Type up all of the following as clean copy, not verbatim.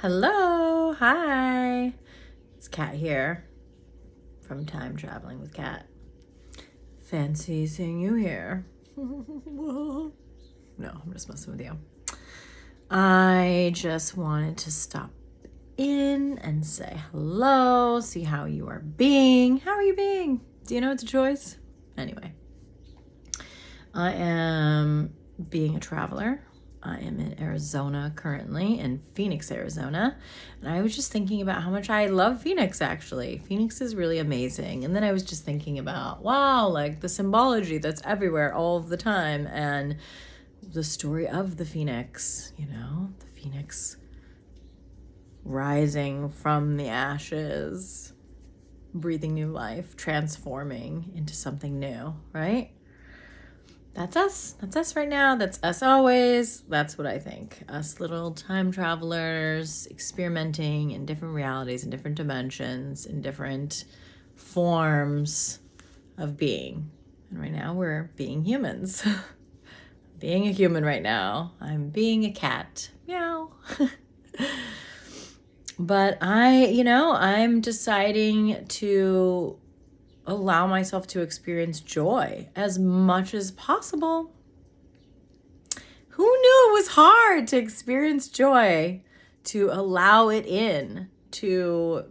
Hello, hi. It's Kat here from Time Traveling with Kat. Fancy seeing you here. No, I'm just messing with you. I just wanted to stop in and say hello, see how you are being. How are you being? Do you know it's a choice? Anyway, I am being a traveler. I am in Arizona currently, in Phoenix, Arizona. And I was just thinking about how much I love Phoenix, actually. Phoenix is really amazing. And then I was just thinking about, wow, like the symbology that's everywhere all of the time. And the story of the Phoenix, the Phoenix rising from the ashes, breathing new life, transforming into something new, right? That's us. That's us right now. That's us always. That's what I think. Us little time travelers experimenting in different realities, in different dimensions, in different forms of being. And right now we're being humans. Being a human right now. I'm being a cat. Meow. But I'm deciding to allow myself to experience joy as much as possible. Who knew it was hard to experience joy, to allow it in, to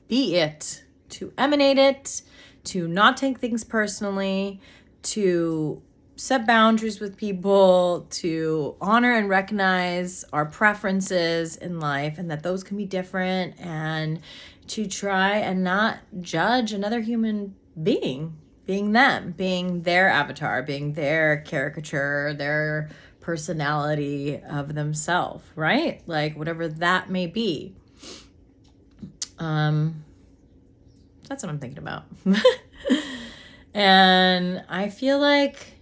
be it, to emanate it, to not take things personally, to set boundaries with people, to honor and recognize our preferences in life and that those can be different, and to try and not judge another human being them, being their avatar, being their caricature, their personality of themselves, right? Like whatever that may be. That's what I'm thinking about. And I feel like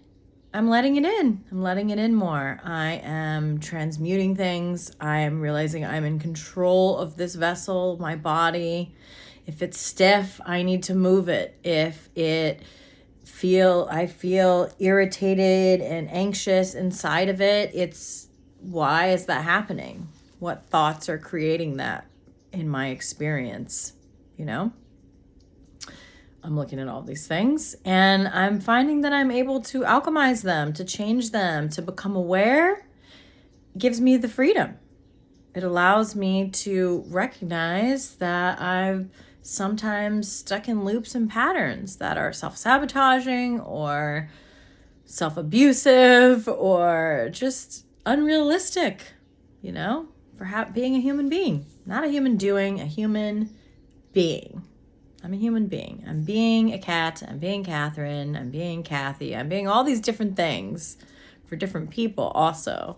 I'm letting it in. I'm letting it in more. I am transmuting things. I am realizing I'm in control of this vessel, my body. If it's stiff, I need to move it. If I feel irritated and anxious inside of it, why is that happening? What thoughts are creating that in my experience? I'm looking at all these things and I'm finding that I'm able to alchemize them, to change them, to become aware. It gives me the freedom. It allows me to recognize that I've sometimes stuck in loops and patterns that are self-sabotaging or self-abusive or just unrealistic, for being a human being. Not a human doing, a human being. I'm a human being. I'm being a cat. I'm being Catherine. I'm being Kathy. I'm being all these different things for different people also.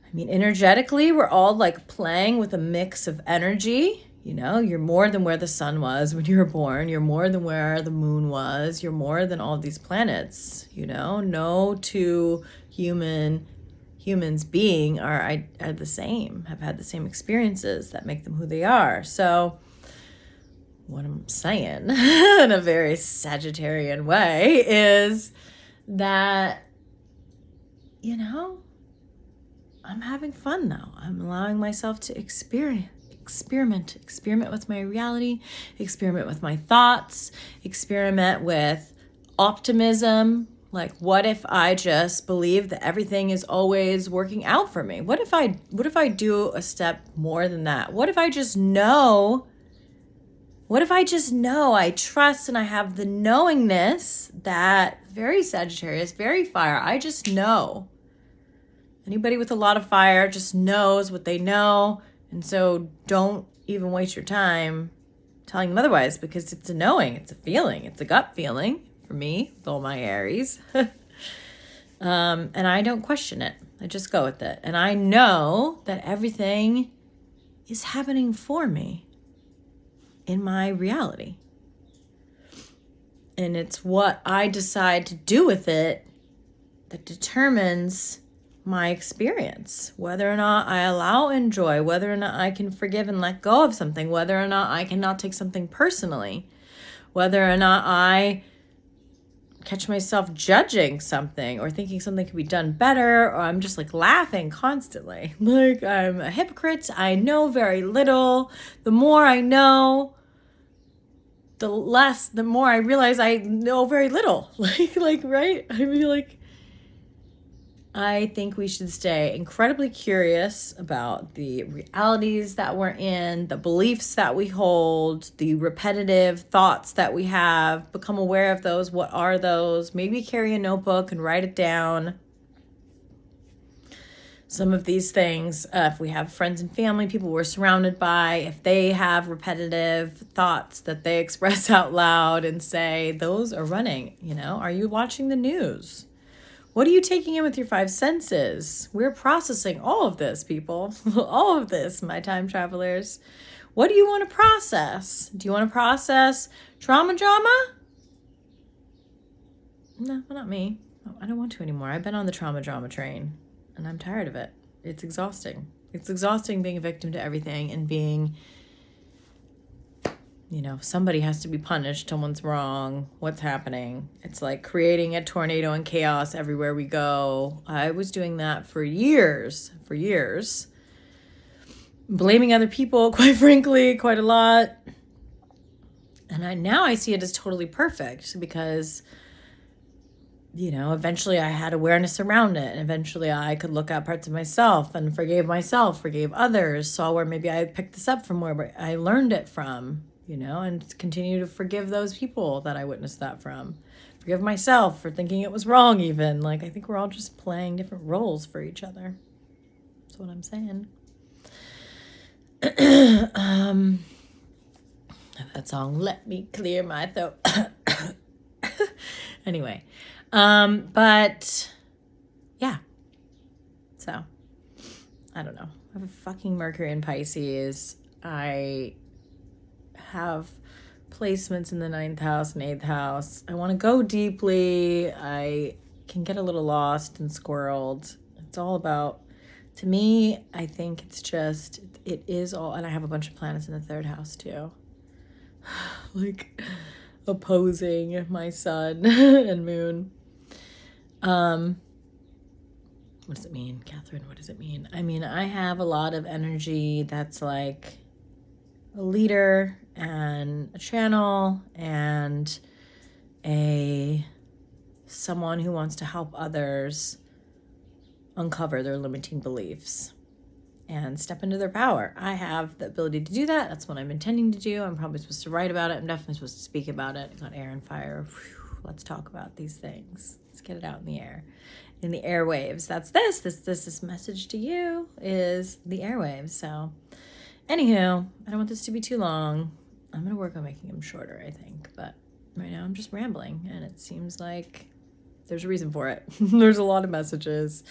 I mean, energetically, we're all like playing with a mix of energy. You're more than where the sun was when you were born. You're more than where the moon was. You're more than all these planets. No two humans being are the same, have had the same experiences that make them who they are. So what I'm saying in a very Sagittarian way is that, I'm having fun now. I'm allowing myself to experiment with my reality, experiment with my thoughts, experiment with optimism. Like, what if I just believe that everything is always working out for me? What if I do a step more than that? What if I just know? I trust and I have the knowingness that very Sagittarius, very fire. I just know. Anybody with a lot of fire just knows what they know. And so don't even waste your time telling them otherwise, because it's a knowing, it's a feeling, it's a gut feeling for me with all my Aries. And I don't question it. I just go with it. And I know that everything is happening for me in my reality. And it's what I decide to do with it that determines my experience, whether or not I allow and enjoy, whether or not I can forgive and let go of something, whether or not I cannot take something personally, whether or not I catch myself judging something or thinking something could be done better, or I'm just like laughing constantly. Like I'm a hypocrite. I know very little. The more I know, the more I realize I know very little. Like, right? I mean, like, I think we should stay incredibly curious about the realities that we're in, the beliefs that we hold, the repetitive thoughts that we have. Become aware of those. What are those? Maybe carry a notebook and write it down. Some of these things, if we have friends and family, people we're surrounded by, if they have repetitive thoughts that they express out loud and say, those are running, are you watching the news? What are you taking in with your five senses? We're processing all of this, people. All of this, my time travelers. What do you want to process? Do you want to process trauma drama? No, not me. I don't want to anymore. I've been on the trauma drama train, and I'm tired of it. It's exhausting. It's exhausting being a victim to everything and being, somebody has to be punished. Someone's wrong. What's happening? It's like creating a tornado and chaos everywhere we go. I was doing that for years. Blaming other people, quite frankly, quite a lot. And now I see it as totally perfect because, eventually I had awareness around it. And eventually I could look at parts of myself and forgave others, saw where maybe I picked this up from where I learned it from. And continue to forgive those people that I witnessed that from. Forgive myself for thinking it was wrong even. Like, I think we're all just playing different roles for each other. That's what I'm saying. That song, Let Me Clear My Throat. Anyway. But, yeah. So, I don't know. I have a fucking Mercury in Pisces. I have placements in the 9th house and 8th house. I want to go deeply. I can get a little lost and squirreled. It's all about, to me, I think it is all, and I have a bunch of planets in the 3rd house too. Like opposing my sun and moon. What does it mean, Catherine? What does it mean? I mean, I have a lot of energy that's like a leader and a channel and someone who wants to help others uncover their limiting beliefs and step into their power. I have the ability to do that. That's what I'm intending to do. I'm probably supposed to write about it. I'm definitely supposed to speak about it. I got air and fire. Whew, let's talk about these things. Let's get it out in the air. In the airwaves. That's this message to you is the airwaves. So anywho, I don't want this to be too long. I'm going to work on making them shorter, I think. But right now I'm just rambling, and it seems like there's a reason for it. There's a lot of messages.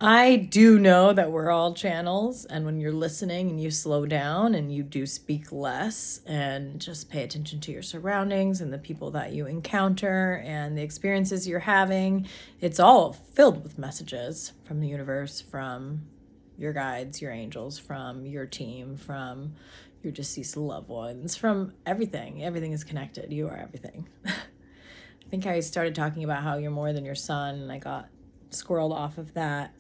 I do know that we're all channels, and when you're listening and you slow down and you do speak less and just pay attention to your surroundings and the people that you encounter and the experiences you're having, it's all filled with messages from the universe, from your guides, your angels, from your team, from your deceased loved ones, from everything. Everything is connected. You are everything. I think I started talking about how you're more than your sun, and I got squirreled off of that.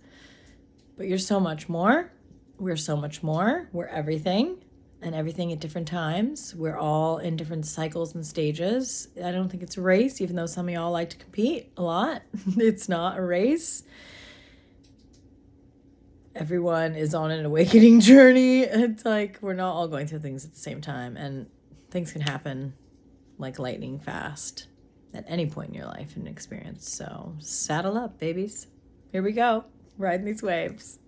But you're so much more. We're so much more. We're everything, and everything at different times. We're all in different cycles and stages. I don't think it's a race, even though some of y'all like to compete a lot. It's not a race. Everyone is on an awakening journey. It's like we're not all going through things at the same time, and things can happen like lightning fast at any point in your life and experience. So saddle up, babies. Here we go. Riding these waves.